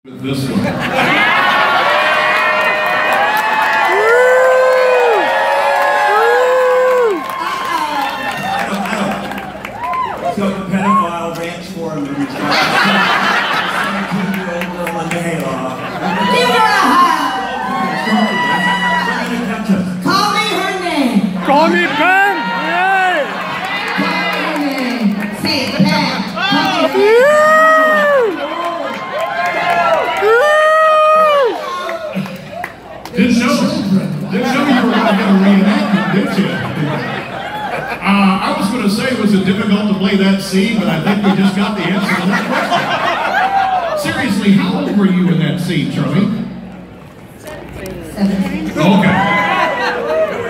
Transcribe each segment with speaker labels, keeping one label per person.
Speaker 1: With this one.
Speaker 2: So the pedophile ranch forum that reached out to 17-year-old girl under Haylaw.
Speaker 3: Give her a hug! Call me her name!
Speaker 4: Call me Pam! Yay!
Speaker 3: Call me her name! Say it, Pam!
Speaker 1: Didn't know you were going to get a reenactment, did you? I was going to say, was it difficult to play that scene, but I think we just got the answer to that question. Seriously, how old were you in that scene, Charlie?
Speaker 3: 17.
Speaker 1: Okay.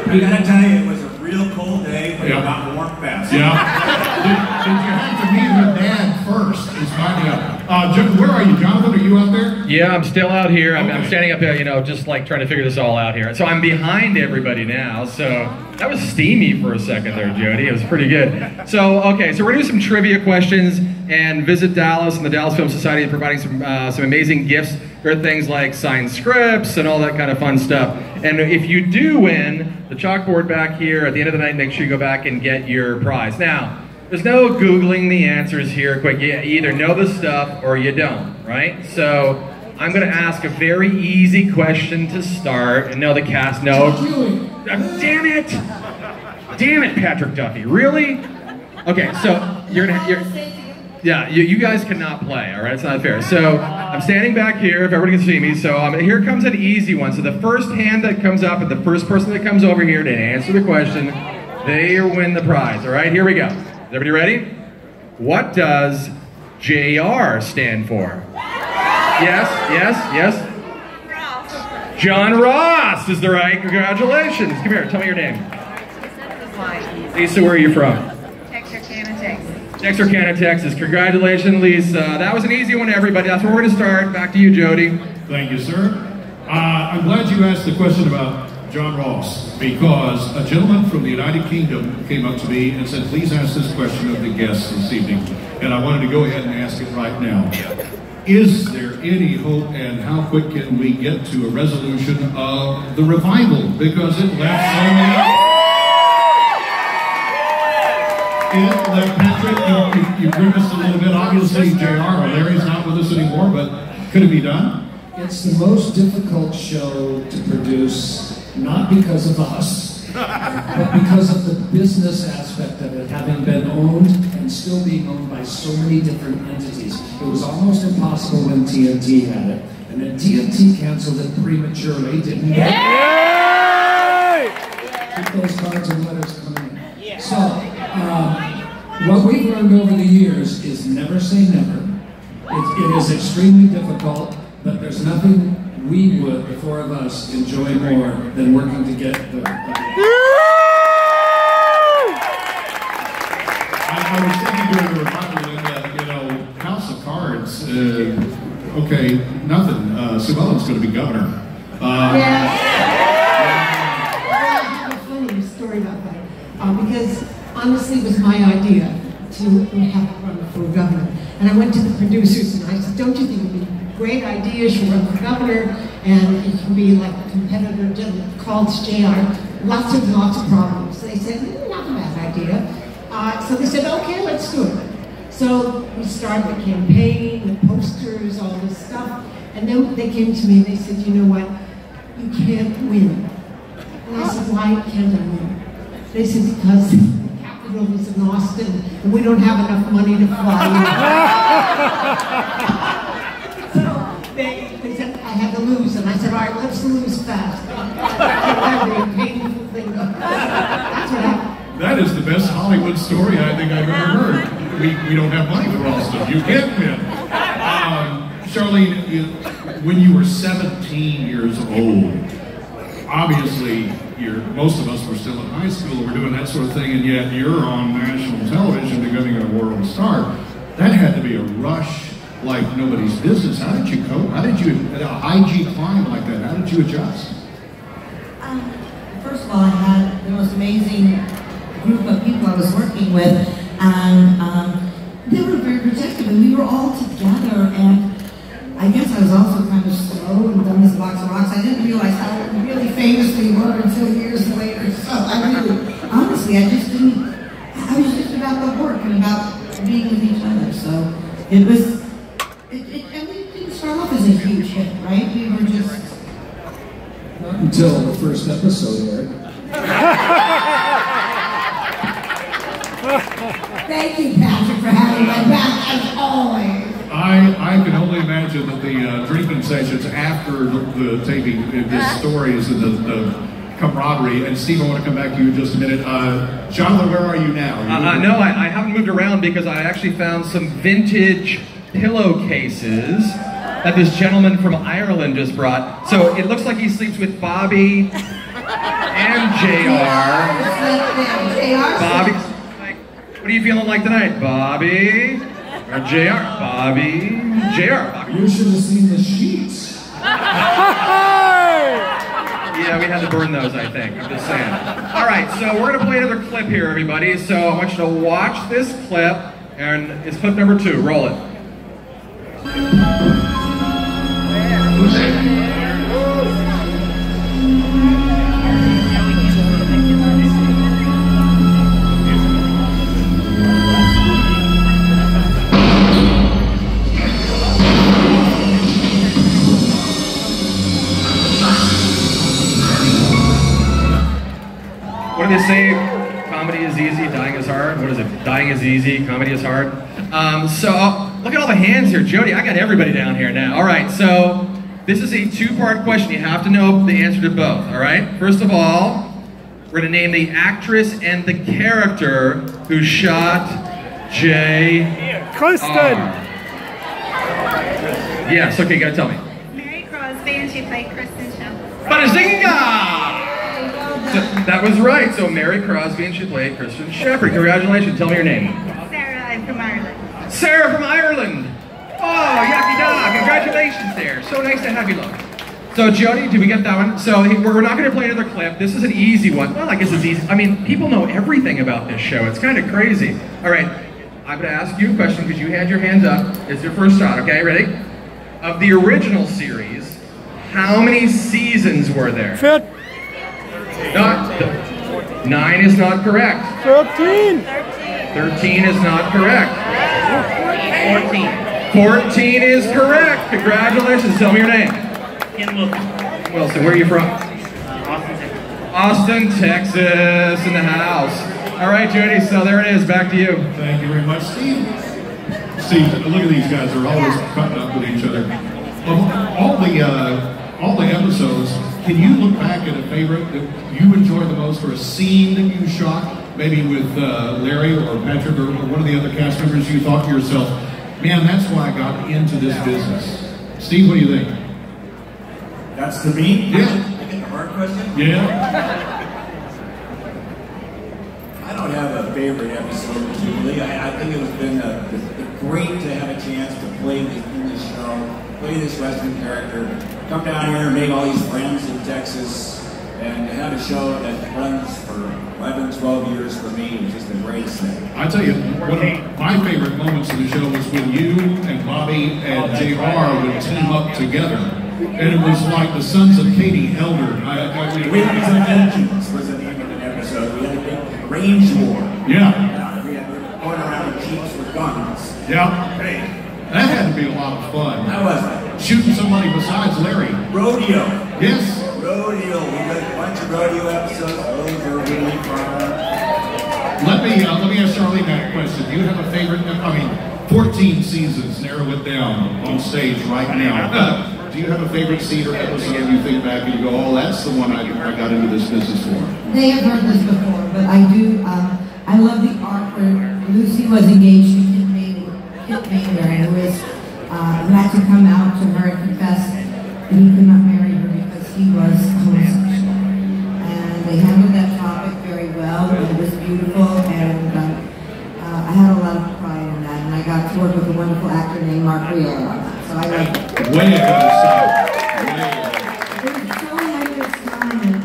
Speaker 2: I gotta tell you, it was a real cold day, but it got warm fast.
Speaker 1: Yeah. Did you have to meet her dad first? Is my where are you, Jonathan? Are you out there?
Speaker 4: Yeah, I'm still out here. I'm
Speaker 1: Okay.
Speaker 4: standing up here, you know, just like trying to figure this all out here. So I'm behind everybody now. So that was steamy for a second there, Jody. It was pretty good. So, okay, so we're gonna do some trivia questions and visit Dallas, and the Dalles Film Society is providing some amazing gifts. There are things like signed scripts and all that kind of fun stuff. And if you do win, the chalkboard back here, at the end of the night, make sure you go back and get your prize. Now, there's no Googling the answers here quick. You either know the stuff or you don't, right? So I'm going to ask a very easy question to start, and no, the cast, no. Damn it! Damn it, Patrick Duffy, really? Okay, so you're you guys cannot play, all right? It's not fair. So I'm standing back here, if everybody can see me. So here comes an easy one. So the first hand that comes up, and the first person that comes over here to answer the question, they win the prize, all right? Here we go. Is everybody ready? What does JR stand for? Yes, yes, yes. John Ross is the right. Congratulations. Come here, tell me your name. Lisa, where are you from?
Speaker 5: Texarkana, Texas.
Speaker 4: Texarkana, Texas. Congratulations, Lisa. That was an easy one, everybody. That's where we're going to start. Back to you, Jody.
Speaker 1: Thank you, sir. I'm glad you asked the question about John Ross, because a gentleman from the United Kingdom came up to me and said, please ask this question of the guests this evening. And I wanted to go ahead and ask it right now. Is there any hope, and how quick can we get to a resolution of the revival? Because it left so many... Patrick, you grimaced a little bit. Obviously, JR, Larry's not with us anymore, but could it be done?
Speaker 6: It's the most difficult show to produce, not because of us, but because of the business aspect of it, having been owned and still being owned by so many different entities. It was almost impossible when TNT had it, and then TNT canceled it prematurely, didn't they? Keep those cards and letters coming in. So, what we've learned over the years is never say never. It is extremely difficult, but there's nothing we would, the four of us, enjoy more than working to get the
Speaker 1: I was thinking during the revival that, House of Cards, okay, nothing. Sue Ellen's going to be governor.
Speaker 7: I have a funny story about that. Because honestly, it was my idea to have run for governor. And I went to the producers and I said, don't you think it would be a great idea? You should run for governor and you can be like a competitor called JR. Lots of problems. They said, not a bad idea. So they said, okay, let's do it. So we started the campaign, the posters, all this stuff. And then they came to me and they said, you know what? You can't win. And I said, why can't I win? They said, because the capital is in Austin and we don't have enough money to fly in. So they said I had to lose, and I said, all right, let's lose fast. That'd be a painful thing. That's what happened.
Speaker 1: That is the best Hollywood story I think I've ever heard. We don't have money for Austin. You can't win. Charlene, when you were 17 years old, obviously, most of us were still in high school, we're doing that sort of thing, and yet you're on national television becoming a world star. That had to be a rush like nobody's business. How did you cope? How did you, at a high G climb like that, how did you adjust?
Speaker 5: First of all, I had the most amazing group of people I was working with, and they were very protective, and we were all together, and I I guess I was also kind of slow and dumb as a box of rocks. I didn't realize how really famous we were until years later. So I really, honestly, I just didn't, I was just about the work and about being with each other. So it was, and we didn't start off as a huge hit, right? We were just...
Speaker 6: Not until the first episode aired.
Speaker 5: Thank you, Patrick, for having my back, as always.
Speaker 1: I can only imagine that the drinking sessions after the taping, the stories and the camaraderie. And Steve, I want to come back to you in just a minute. Jonathan, where are you now?
Speaker 4: No, I haven't moved around because I actually found some vintage pillowcases that this gentleman from Ireland just brought. So it looks like he sleeps with Bobby and JR. Bobby, what are you feeling like tonight, Bobby? Or JR? Bobby? JR? Bobby.
Speaker 6: You should have seen the sheets.
Speaker 4: Yeah, we had to burn those, I think. I'm just saying. All right, so we're going to play another clip here, everybody. So I want you to watch this clip, and it's clip number 2. Roll it. What do they say? Comedy is easy, dying is hard. What is it? Dying is easy, comedy is hard. Look at all the hands here. Jody, I got everybody down here now. All right, so this is a 2-part question. You have to know the answer to both, all right? First of all, we're going to name the actress and the character who shot J.R.
Speaker 8: Kristen!
Speaker 4: Yes, okay, you got to tell me.
Speaker 9: Mary Crosby, and she played Kristen Shelton.
Speaker 4: Bazinga! So, that was right. So Mary Crosby and she played Kristen Shepherd. Congratulations. Tell me your name.
Speaker 9: Sarah, I'm from Ireland.
Speaker 4: Sarah from Ireland. Oh, yucky dog. Congratulations there. So nice to have you, love. So Jody, did we get that one? So we're not going to play another clip. This is an easy one. Well, I guess it's easy. I mean, people know everything about this show. It's kind of crazy. All right. I'm going to ask you a question because you had your hands up. It's your first shot. Okay, ready? Of the original series, how many seasons were there? 9 is not correct.
Speaker 8: 13.
Speaker 4: 13 is not correct. 14 is correct. Congratulations. Tell me your name.
Speaker 10: Ken Wilson.
Speaker 4: Wilson, where are you from?
Speaker 10: Austin, Texas.
Speaker 4: Austin, Texas, in the house. All right, Jody, so there it is. Back to you.
Speaker 1: Thank you very much, Steve. Steve, look at these guys. They're always cutting up with each other. All the episodes, can you look back at a favorite that you enjoy the most, or a scene that you shot, maybe with Larry or Patrick or one of the other cast members, you thought to yourself, man, that's why I got into this business? Steve, what do you think?
Speaker 2: That's to me?
Speaker 1: Yeah.
Speaker 2: I get the hard question?
Speaker 1: Yeah.
Speaker 2: I don't have a favorite episode particularly. I think it has been great to have a chance to play in this show, play this Western character, come down here and make all these friends in Texas, and to have a show that runs for 11, 12 years for me is just the greatest thing.
Speaker 1: I tell you, one of my favorite moments of the show was when you and Bobby and JR would team up together. And it was like the Sons of Katie Elder.
Speaker 2: Weapons of Vengeance was the name of an episode. We had a big range war.
Speaker 1: Yeah.
Speaker 2: We had going around in jeeps with guns.
Speaker 1: Yeah.
Speaker 2: Hey.
Speaker 1: That had to be a lot of fun.
Speaker 2: How was it?
Speaker 1: Shooting somebody besides Larry.
Speaker 2: Rodeo.
Speaker 1: Yes.
Speaker 2: Rodeo. We got a bunch of rodeo episodes. Those are really fun.
Speaker 1: Let me ask Charlene that question. Do you have a favorite? I mean, 14 seasons. Narrow it down on stage right now. Do you have a favorite scene or episode you think back and you go, oh, that's the one I got into this business for?
Speaker 5: They have heard this before, but I do. I love the arc where Lucy was engaged to Kit Maynard, and who had to come out to her and confess that he could not marry her because he was homosexual. And they handled that topic very well, and it was beautiful, and I had a lot of pride in that, and I got to work with a wonderful actor named Mark Reuinion on that, so I liked it.
Speaker 1: Way to go, son.
Speaker 5: It was so ahead of its time, and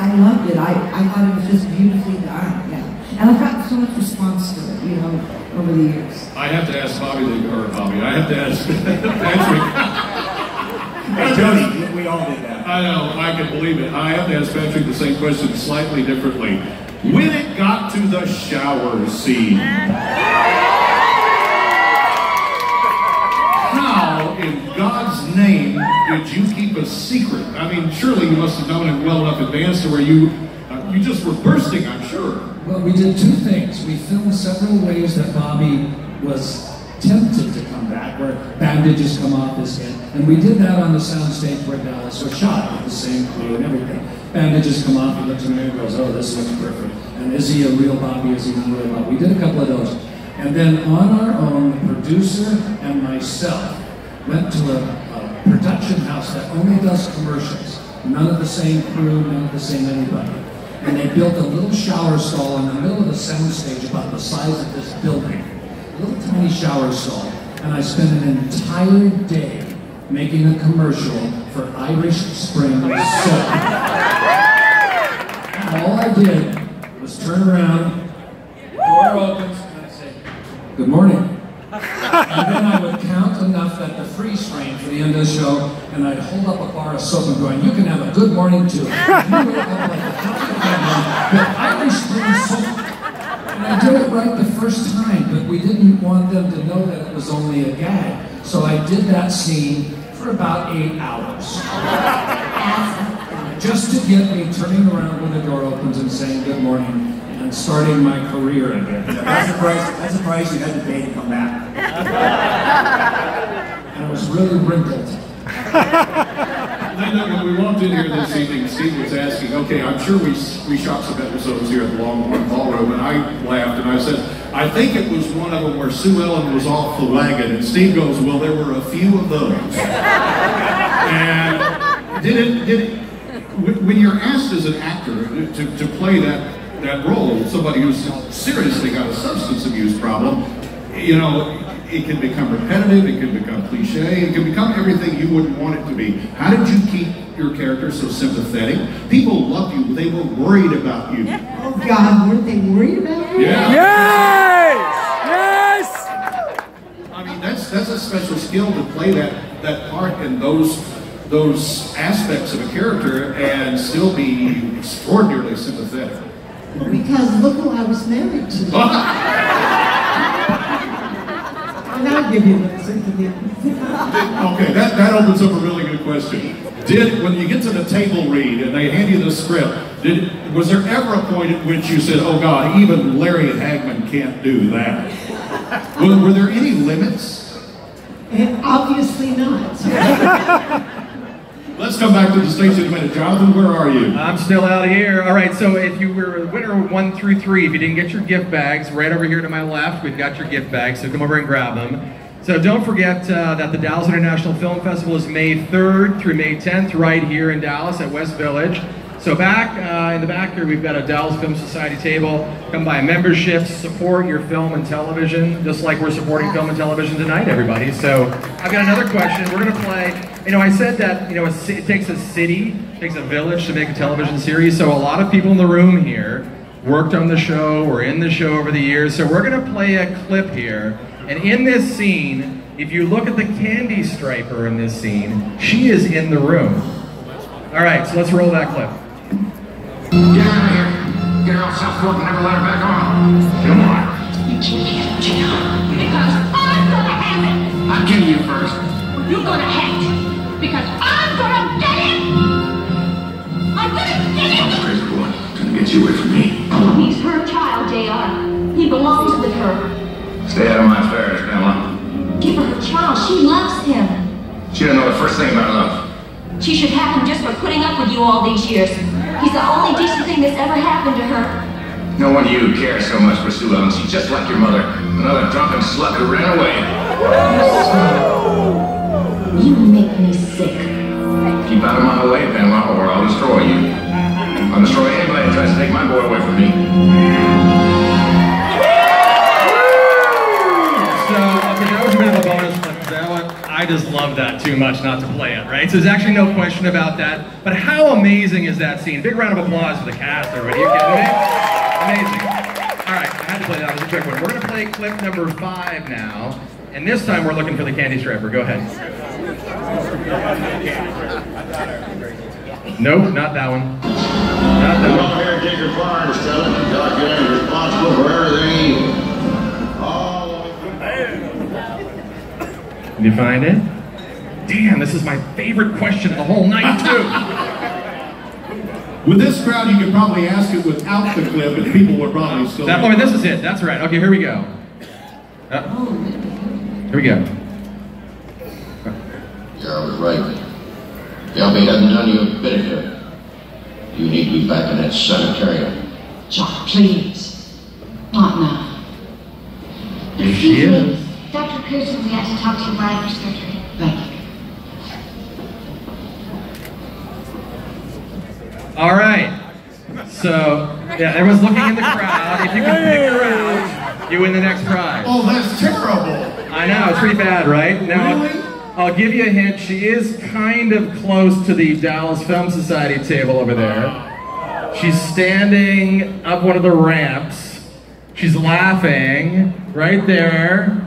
Speaker 5: I loved it. I thought it was just beautifully done, yeah. And I've gotten so much response to it, over the years.
Speaker 1: I I have to ask Bobby, I have to ask Patrick.
Speaker 2: Hey, Jody, we all did that.
Speaker 1: I know, I can believe it. I have to ask Patrick the same question slightly differently. When it got to the shower scene, how in God's name did you keep a secret? I mean, surely you must have known it well enough in advance to where you just were bursting, I'm sure.
Speaker 6: Well, we did two things. We filmed several ways that Bobby was tempted to come back, where bandages come off his head. And we did that on the soundstage where Dalles was shot, with the same crew and everything. Bandages come off, he looks at me and goes, oh, this looks perfect. And is he a real Bobby, is he not a real Bobby? We did a couple of those. And then on our own, the producer and myself went to a production house that only does commercials. None of the same crew, none of the same anybody. And they built a little shower stall in the middle of the soundstage about the size of this building. A little tiny shower stall. And I spent an entire day making a commercial for Irish Spring soap. And all I did was turn around, door opens, and I'd say, good morning. And then I would count enough at the freeze frame for the end of the show, and I'd hold up a bar of soap and going, you can have a good morning too. And you wake up like a house with Irish Spring soap. And I did it right the first time, but we didn't want them to know that it was only a gag. So I did that scene for about 8 hours. Just to get me turning around when the door opens and saying good morning and starting my career again.
Speaker 2: That's the price you had to pay to come back.
Speaker 6: And it was really wrinkled.
Speaker 1: Then when we walked in here this evening, Steve was asking, okay, I'm sure we shot some episodes here at the Longhorn Ballroom, and I laughed and I said, I think it was one of them where Sue Ellen was off the wagon, and Steve goes, well, there were a few of those. And when you're asked as an actor to play that role, somebody who's seriously got a substance abuse problem, you know, it can become repetitive, it can become cliche, it can become everything you wouldn't want it to be. How did you keep your character so sympathetic? People loved you, they were worried about you.
Speaker 7: Oh God, weren't they worried about you?
Speaker 1: Yeah.
Speaker 8: Yes! Yes!
Speaker 1: I mean, that's a special skill to play that part in those aspects of a character and still be extraordinarily sympathetic.
Speaker 7: Because look who I was married to. And I'll give you that sympathy.
Speaker 1: Okay, that opens up a really good question. When you get to the table read and they hand you the script, was there ever a point at which you said, oh God, even Larry Hagman can't do that? Were there any limits?
Speaker 7: Obviously not.
Speaker 1: Let's come back to the stage in a minute. Jonathan, where are you?
Speaker 4: I'm still out here. All right, so if you were winner 1 through 3, if you didn't get your gift bags, right over here to my left, we've got your gift bags, so come over and grab them. So don't forget that the Dalles International Film Festival is May 3rd through May 10th right here in Dallas at West Village. So back in the back here, we've got a Dalles Film Society table. Come buy memberships, support your film and television, just like we're supporting film and television tonight, everybody. So I've got another question. We're going to play, you know, I said that, you know, it takes a city, it takes a village to make a television series. So a lot of people in the room here worked on the show, were in the show over the years. So we're going to play a clip here. And in this scene, if you look at the candy striper in this scene, she is in the room. All right, so let's roll that clip.
Speaker 10: Get out of here. Get her off South Fork and never let her back on. Come on.
Speaker 11: You can't, because I'm gonna have it.
Speaker 10: I'll kill you first.
Speaker 11: Well, you're gonna have it, because I'm gonna get it. I'm gonna get it.
Speaker 10: Crazy boy, gonna get you away from me.
Speaker 11: He's her child, JR. He belongs with her.
Speaker 10: Stay out of my affairs, Pamela.
Speaker 11: Give her her child. She loves him.
Speaker 10: She don't know the first thing about love.
Speaker 11: She should have him just for putting up with you all these years. He's the only decent thing that's ever happened to her.
Speaker 10: No wonder you care so much for Sue Ellen. She's just like your mother. Another drunken slut who ran away.
Speaker 11: You make me sick.
Speaker 10: Keep out of my way, Pamela, or I'll destroy you. I'll destroy anybody who tries to take my boy away from me.
Speaker 4: So, that was a bit of a bonus clip. I just love that too much not to play it, right? So there's actually no question about that. But how amazing is that scene? Big round of applause for the cast, everybody. Are you kidding me? Amazing. All right. had to play that. That was a quick one. We're going to play clip number 5 now. And this time we're looking for the candy striper. Go ahead. Nope, not that one. Not that one.
Speaker 8: Here, Digger Farm is telling you Doc Young is responsible for everything.
Speaker 4: Can you find it? Damn, this is my favorite question of the whole night, too.
Speaker 1: With this crowd, you could probably ask it without the clip, and people would probably still.
Speaker 4: This is it. That's right. Okay, here we go. Here we go.
Speaker 8: Yeah, I was right. Yummy hasn't done you a bit of good. You need to be back in that sanitarium.
Speaker 11: John, please. Not now.
Speaker 4: Here she is.
Speaker 11: Dr. Pearson, we had to talk to you right after surgery. Thank you.
Speaker 4: All right. So, yeah, everyone's looking in the crowd. If you can pick her out, you win the next prize.
Speaker 1: Oh, that's terrible.
Speaker 4: I know, it's pretty bad, right? Now,
Speaker 1: Really?
Speaker 4: I'll give you a hint. She is kind of close to the Dalles Film Society table over there. She's standing up one of the ramps. She's laughing right there.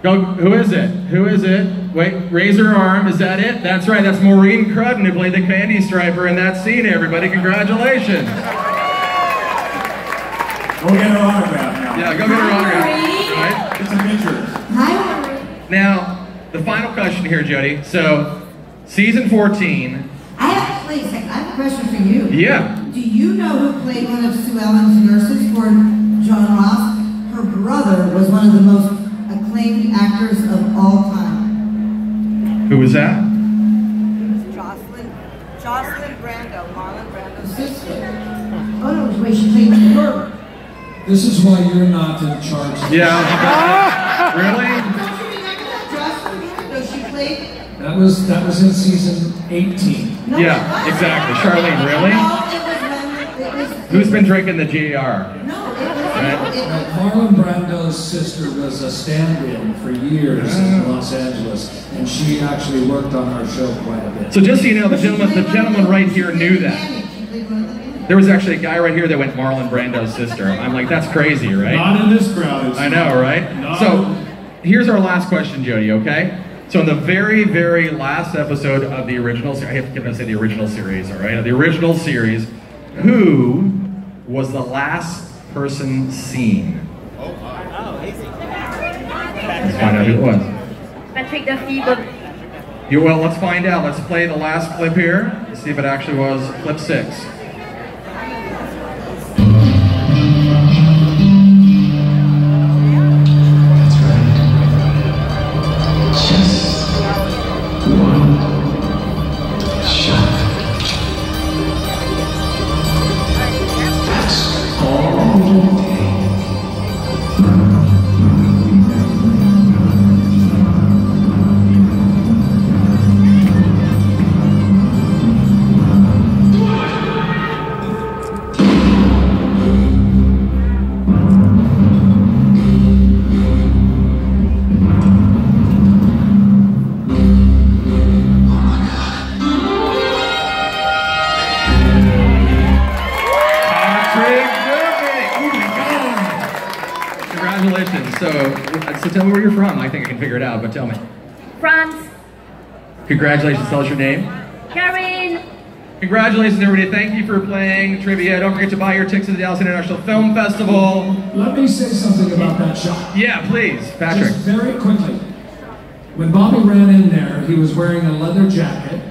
Speaker 4: Go, who is it? Who is it? Wait, raise her arm. Is that it? That's right. That's Maureen Crudden, who played the candy striper in that scene, everybody. Congratulations.
Speaker 2: Go get her autograph now.
Speaker 4: Yeah, go get her autograph. Right?
Speaker 2: Get some pictures.
Speaker 5: Hi, Maureen.
Speaker 4: Now, the final question here, Jody. So, season 14.
Speaker 5: I have, wait a second, I have a question for you.
Speaker 4: Yeah.
Speaker 5: Do you know who played one of Sue Ellen's nurses for John Ross? Her brother was one of the most acclaimed actors of all time.
Speaker 4: Who was that?
Speaker 12: Jocelyn Brando, Marlon Brando's sister.
Speaker 5: Oh no, wait, she played her.
Speaker 6: This is why you're not in charge.
Speaker 4: Yeah. Really?
Speaker 5: Don't you remember that Jocelyn Brando? She played.
Speaker 6: That was in season 18.
Speaker 5: No,
Speaker 4: Yeah, exactly. Charlene, really?
Speaker 5: No, it was.
Speaker 4: Who's been drinking the GR?
Speaker 5: No, it was.
Speaker 6: Marlon Brando's sister was a stand-in for years in Los Angeles, and she actually worked on our show quite a bit.
Speaker 4: So just so you know, the gentleman right here knew that. There was actually a guy right here that went Marlon Brando's sister. I'm like, that's crazy, right?
Speaker 1: Not in this crowd.
Speaker 4: I know, right? So here's our last question, Jody, okay? So in the very, very last episode of the original series, I have to say the original series, all right? Of the original series, who was the last person seen? Let's find out who it was.
Speaker 9: Patrick Duffy, but
Speaker 4: Well, let's find out. Let's play the last clip here. Let's see if it actually was clip 6. So tell me where you're from. I think I can figure it out, but tell me.
Speaker 9: France,
Speaker 4: Congratulations. Tell us your name.
Speaker 9: Karen.
Speaker 4: Congratulations, everybody. Thank you for playing trivia. Don't forget to buy your tickets to the Dalles International Film Festival.
Speaker 6: Let me say something about that shot.
Speaker 4: Yeah, please, Patrick.
Speaker 6: Just very quickly. When Bobby ran in there, he was wearing a leather jacket.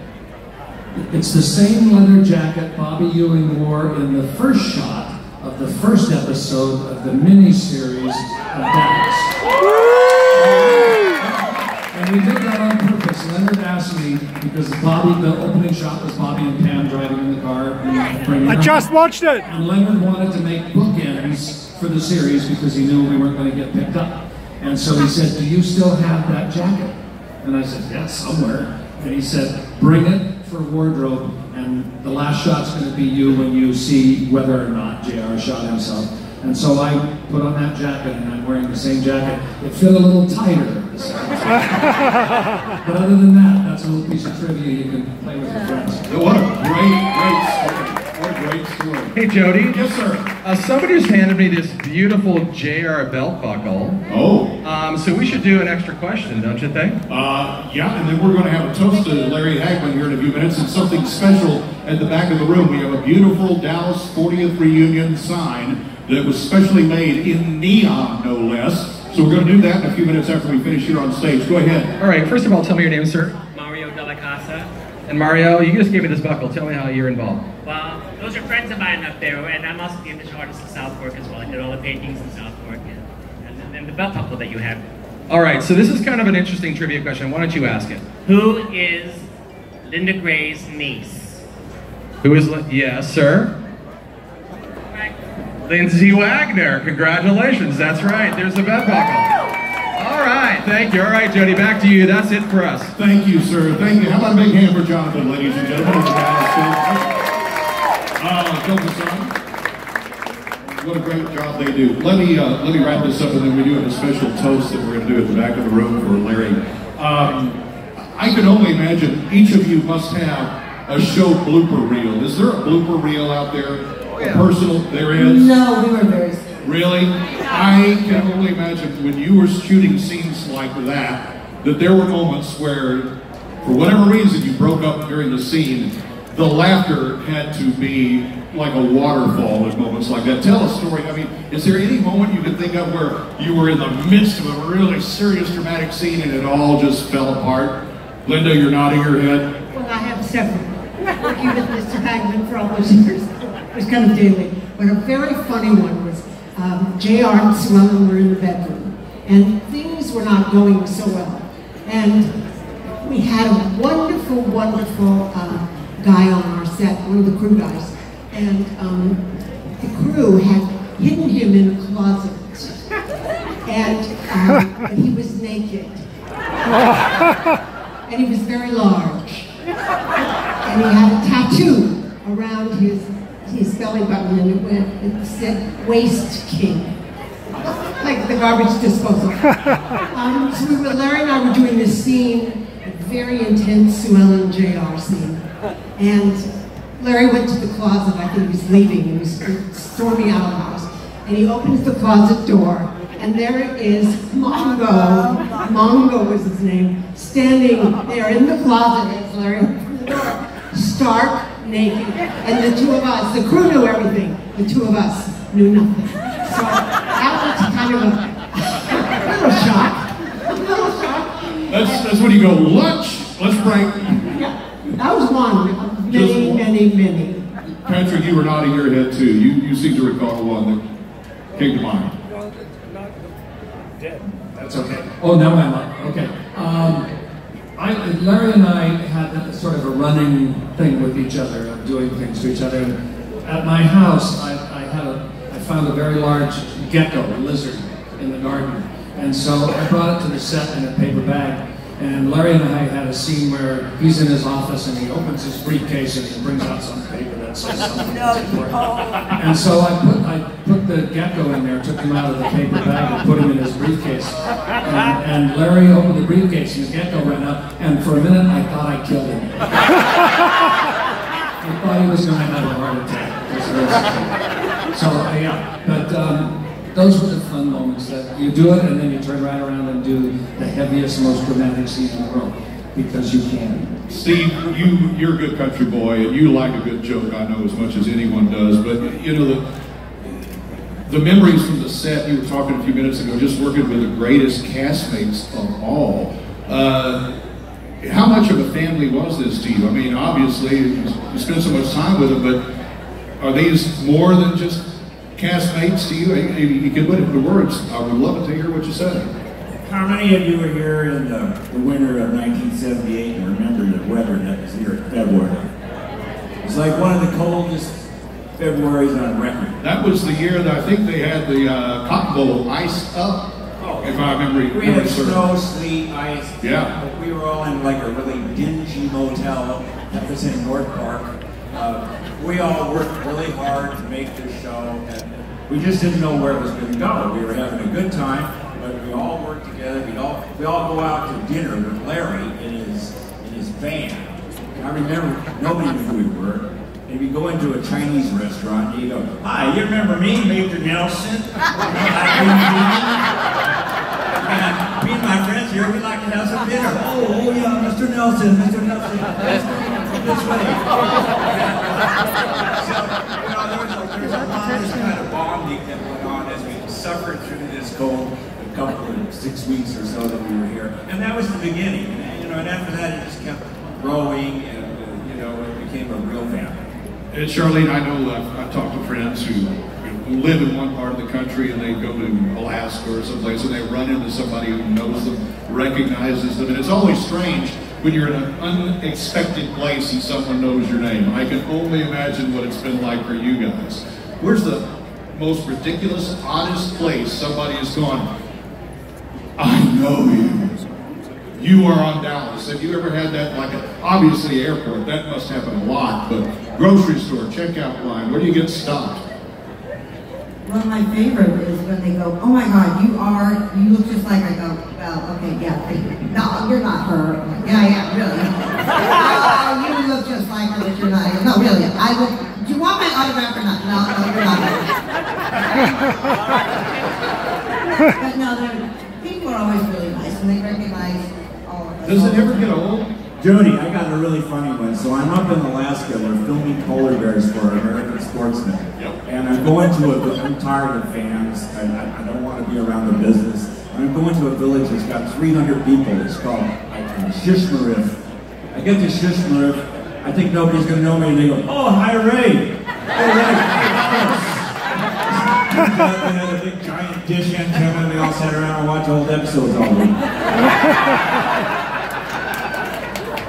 Speaker 6: It's the same leather jacket Bobby Ewing wore in the first shot of the first episode of the mini-series of Dalles. And we did that on purpose. Leonard asked me, because the opening shot was Bobby and Pam driving in the car. And
Speaker 13: I just watched it!
Speaker 6: And Leonard wanted to make bookends for the series because he knew we weren't going to get picked up. And so he said, do you still have that jacket? And I said, yeah, somewhere. And he said, bring it for wardrobe, and the last shot's going to be you when you see whether or not JR shot himself. And so I put on that jacket, and I'm wearing the same jacket. It fit a little tighter. But other than that, that's a little piece of trivia you can play with your friends.
Speaker 1: What a great story. What a great story.
Speaker 4: Hey, Jody.
Speaker 1: Yes, sir.
Speaker 4: Somebody just handed me this beautiful JR belt buckle.
Speaker 1: Oh.
Speaker 4: So we should do an extra question, don't you think?
Speaker 1: Yeah, and then we're going to have a toast to Larry Hagman here in a few minutes, and something special at the back of the room. We have a beautiful Dalles 40th Reunion sign that was specially made in neon, no less. So we're going to do that in a few minutes after we finish here on stage. Go ahead.
Speaker 4: All right, first of all, tell me your name, sir.
Speaker 13: Mario Della Casa.
Speaker 4: And Mario, you just gave me this buckle. Tell me how you're involved.
Speaker 13: Well, those are friends of mine up there, and I'm also the image artist in Southwark as well. I did all the paintings in Southwark, and then the belt buckle that you have.
Speaker 4: All right, so this is kind of an interesting trivia question. Why don't you ask it?
Speaker 13: Who is Linda Gray's niece?
Speaker 4: Who is, yes, sir? Lindsay Wagner, congratulations, that's right, there's the belt buckle. All right, thank you. All right, Jody, back to you. That's it for us.
Speaker 1: Thank you, sir. Thank you. How about a big hand for Jonathan, ladies and gentlemen? What a great job they do. Let me wrap this up, and then we do have a special toast that we're going to do at the back of the room for Larry. I can only imagine each of you must have a show blooper reel. Is there a blooper reel out there? A personal, there is?
Speaker 5: No, we were very serious.
Speaker 1: Really? I can only imagine when you were shooting scenes like that there were moments where, for whatever reason, you broke up during the scene. The laughter had to be like a waterfall at moments like that. Tell a story. I mean, is there any moment you can think of where you were in the midst of a really serious, dramatic scene and it all just fell apart? Linda, you're nodding your head.
Speaker 7: Well, I have several. Working with Mr. Hagman for all those years. It was kind of daily. But a very funny one was JR and Sue Ellen were in the bedroom, and things were not going so well. And we had a wonderful, wonderful guy on our set, one of the crew guys, and the crew had hidden him in a closet, and he was naked, and he was very large, and he had a tattoo around his belly button, and it said "Waste King," like the garbage disposal. So Larry and I were doing this scene, a very intense Sue Ellen JR scene, and Larry went to the closet. I think he was leaving. He was storming out of the house, and he opens the closet door, and there is Mongo. Mongo was his name, standing there in the closet as Larry opened the door, stark naked, and the two of us, the crew knew everything, the two of us knew nothing. So that was kind of a little shock.
Speaker 1: That's when you go, lunch, let's break.
Speaker 7: Yeah, that was one of many.
Speaker 1: Patrick, you were nodding your head too. You seem to recall one that came to mind.
Speaker 6: That's okay. Oh, now I'm up. Okay. Larry and I had sort of a running thing with each other, of doing things to each other. And at my house, I found a very large gecko, a lizard, in the garden. And so I brought it to the set in a paper bag. And Larry and I had a scene where he's in his office and he opens his briefcase and he brings out some paper that says something that's important. And so I put the gecko in there, took him out of the paper bag and put him in his briefcase. And Larry opened the briefcase and the gecko ran up, and for a minute I thought I killed him. I thought he was going to have a heart attack. So yeah, but those were the fun moments that you do it and then you turn right around and do the heaviest, most dramatic scene in the world, because you can.
Speaker 1: Steve, you're a good country boy and you like a good joke, I know, as much as anyone does, but you know, the memories from the set, you were talking a few minutes ago, just working with the greatest castmates of all. How much of a family was this to you? I mean, obviously, you spend so much time with them, but are these more than just castmates to you? You can put it into words. I would love to hear what you say.
Speaker 2: How many of you were here in the winter of 1978 and remember the weather that was here in February? It was like one of the coldest Februaries on record.
Speaker 1: That was the year that I think they had the Cotton Bowl iced up. Oh, if I remember.
Speaker 2: We had snow, sleet, ice.
Speaker 1: Yeah.
Speaker 2: But we were all in like a really dingy motel that was in North Park. We all worked really hard to make this show, and we just didn't know where it was going to go. We were having a good time, but we all worked together. We all go out to dinner with Larry in his van. And I remember nobody knew who we were. And if you go into a Chinese restaurant, and you go, "Hi, you remember me, Major Nelson?" And me and my friends here, we'd like to have some dinner. Oh yeah, Mr. Nelson, Mr. Nelson. Let's go this way. So, you know, there's a lot of this kind of bonding that went on as we suffered through this cold couple of 6 weeks or so that we were here. And that was the beginning. And, you know, and after that, it just kept growing, and you know, it became a real family.
Speaker 1: And Charlene, I know I've talked to friends who live in one part of the country and they go to Alaska or someplace and they run into somebody who knows them, recognizes them, and it's always strange when you're in an unexpected place and someone knows your name. I can only imagine what it's been like for you guys. Where's the most ridiculous, oddest place somebody has gone, "I know you. You are on Dalles"? Have you ever had that? Like, obviously airport, that must happen a lot, but grocery store, checkout line, where do you get stopped?
Speaker 5: Well, my favorite is when they go, "Oh my God, you look just like," I go, "Well, okay, yeah, thank you. No, you're not her." I'm like, "Yeah, really." "Oh, you look just like her, but you're not." "No, really, I will. Do you want my autograph or not?" "No, you're not her." But no, people are always really nice, and they recognize all of us.
Speaker 1: Does it ever get old?
Speaker 2: Jody, I got a really funny one. So I'm up in Alaska, we're filming polar bears for American Sportsman. And I'm going to I'm tired of fans, I don't want to be around the business. I'm going to a village that's got 300 people, it's called Shishmarif. I get to Shishmarif, I think nobody's going to know me, and they go, "Oh, hi Ray! Hey Ray, they had a big giant dish antenna, and they all sat around and watched old episodes all week.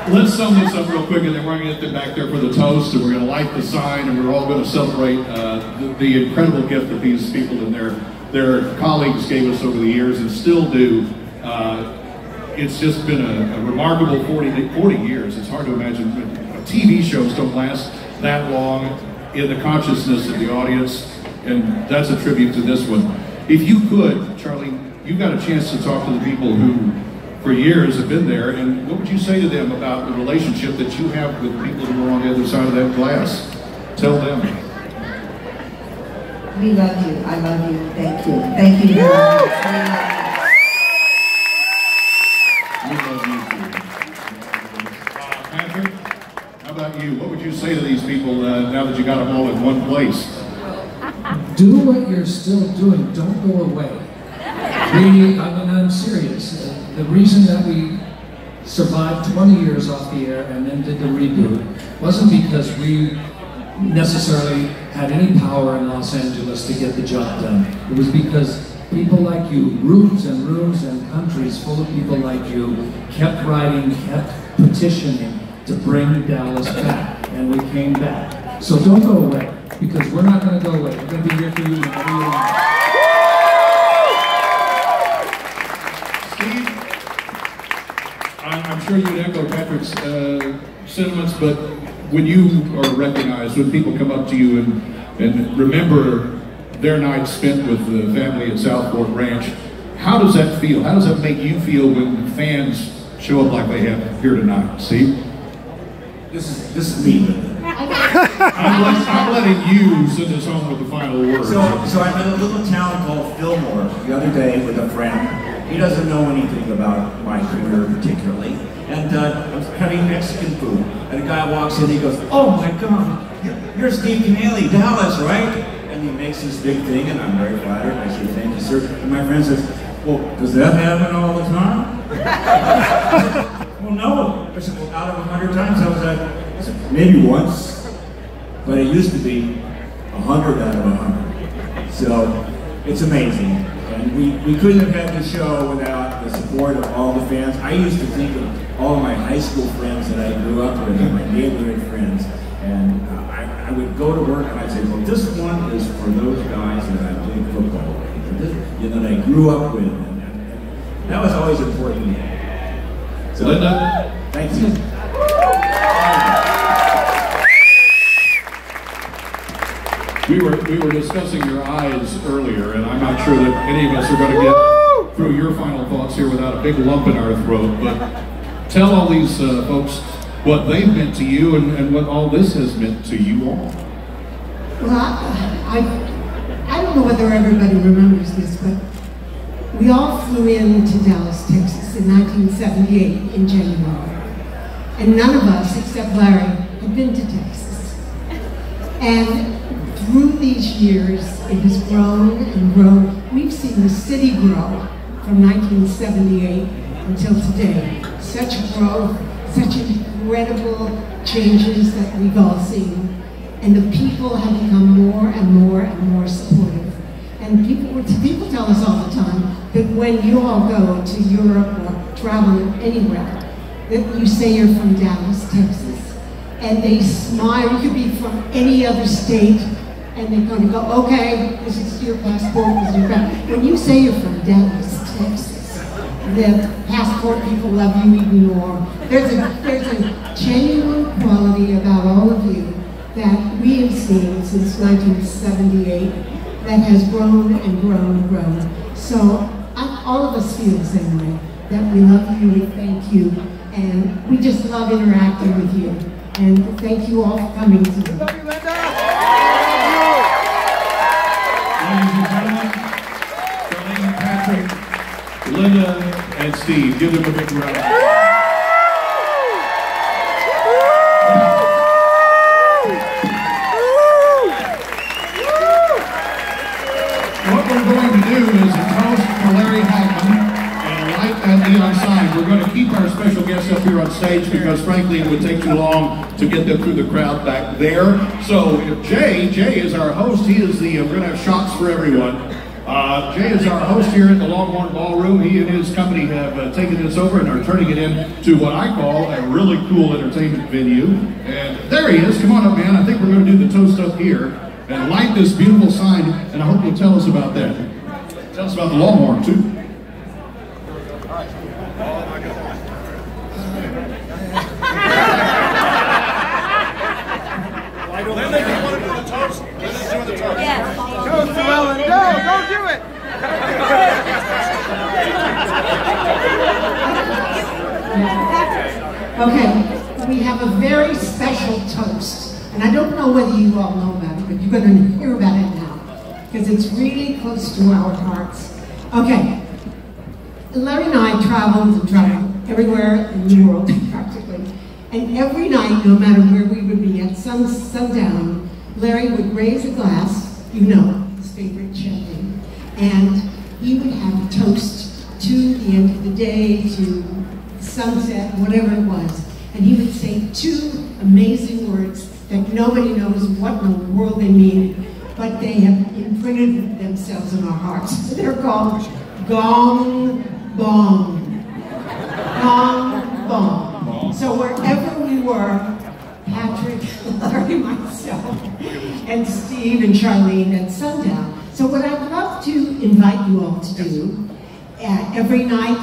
Speaker 1: Let's sum this up real quick, and then we're going to get them back there for the toast, and we're going to light the sign, and we're all going to celebrate the incredible gift that these people and their colleagues gave us over the years and still do. It's just been a remarkable 40 years. It's hard to imagine. TV shows don't last that long in the consciousness of the audience, and that's a tribute to this one. If you could, Charlie, you got a chance to talk to the people who for years have been there, and what would you say to them about the relationship that you have with people who are on the other side of that glass? Tell them.
Speaker 5: We love you. I love you. Thank you. Thank you very much.
Speaker 1: We love you too. Patrick, how about you? What would you say to these people now that you got them all in one place?
Speaker 6: Do what you're still doing. Don't go away. I'm serious. The reason that we survived 20 years off the air and then did the reboot wasn't because we necessarily had any power in Los Angeles to get the job done. It was because people like you, rooms and rooms and countries full of people like you, kept writing, kept petitioning to bring Dalles back, and we came back. So don't go away, because we're not going to go away. We're going to be here for you whenever you want.
Speaker 1: I'm sure you'd echo Patrick's sentiments, but when you are recognized, when people come up to you and remember their night spent with the family at South Fork Ranch, how does that feel? How does that make you feel when fans show up like they have here tonight? See?
Speaker 2: This is me.
Speaker 1: I'm letting you send us home with the final word.
Speaker 2: So I'm in a little town called Fillmore the other day with a friend. He doesn't know anything about my career particularly. And I'm having Mexican food. And a guy walks in, he goes, "Oh my God, you're Steve Canale, Dalles, right?" And he makes this big thing, and I'm very flattered. I say, "Thank you, sir." And my friend says, "Well, does that happen all the time?" I said, "Well, no." I said, "Well, out of 100 times, I said, maybe once." But it used to be 100 out of 100. So it's amazing. And we couldn't have had the show without the support of all the fans. I used to think of all of my high school friends that I grew up with, and my neighborhood friends, and I would go to work and I'd say, "Well, this one is for those guys that I played football with, that I grew up with," and that was always important to me. So,
Speaker 1: Linda,
Speaker 2: thank you.
Speaker 1: We were discussing your eyes earlier, and I'm not sure that any of us are going to get through your final thoughts here without a big lump in our throat, but tell all these folks what they've meant to you and what all this has meant to you all.
Speaker 7: Well, I don't know whether everybody remembers this, but we all flew into Dallas, Texas in 1978 in January. And none of us, except Larry, had been to Texas. And through these years, it has grown and grown. We've seen the city grow from 1978 until today. Such growth, such incredible changes that we've all seen. And the people have become more and more and more supportive. And people tell us all the time that when you all go to Europe or travel anywhere, that you say you're from Dallas, Texas, and they smile. You could be from any other state, and they're going to go, okay, this is your passport, this is your passport. When you say you're from Dallas, Texas, the passport people love you even more. There's a genuine quality about all of you that we have seen since 1978 that has grown and grown and grown. So all of us feel the same way, that we love you, we thank you, and we just love interacting with you. And thank you all for coming today.
Speaker 1: Ladies and gentlemen, Charlene, Patrick, Linda, and Steve. Give them a big round. What we're going to do is a toast for Larry Hagman and light that neon sign. We're going to keep our special guests up here on stage because, frankly, it would take too long to get them through the crowd back there. So Jay is our host. He is the, we're going to have shots for everyone. Jay is our host here at the Longhorn Ballroom. He and his company have taken this over and are turning it into what I call a really cool entertainment venue. And there he is. Come on up, man. I think we're going to do the toast up here and light this beautiful sign, and I hope you'll tell us about that. Tell us about the Longhorn, too.
Speaker 14: Linda, do you want to do the toast? Linda's doing the toast.
Speaker 12: Yes.
Speaker 14: Toast to Ellen. No, don't do it.
Speaker 7: Okay, we have a very special toast. And I don't know whether you all know about it, but you're going to hear about it now, because it's really close to our hearts. Okay, Larry and I traveled everywhere in the world, practically. And every night, no matter where we would be, at sundown, Larry would raise a glass, you know, his favorite champagne, and he would have a toast to the end of the day, to sunset, whatever it was. And he would say two amazing words that nobody knows what in the world they mean, but they have imprinted themselves in our hearts. They're called gong bong. Gong bong. So wherever we were, Patrick, Larry, myself, and Steve and Charlene at sundown. So what I'd love to invite you all to do every night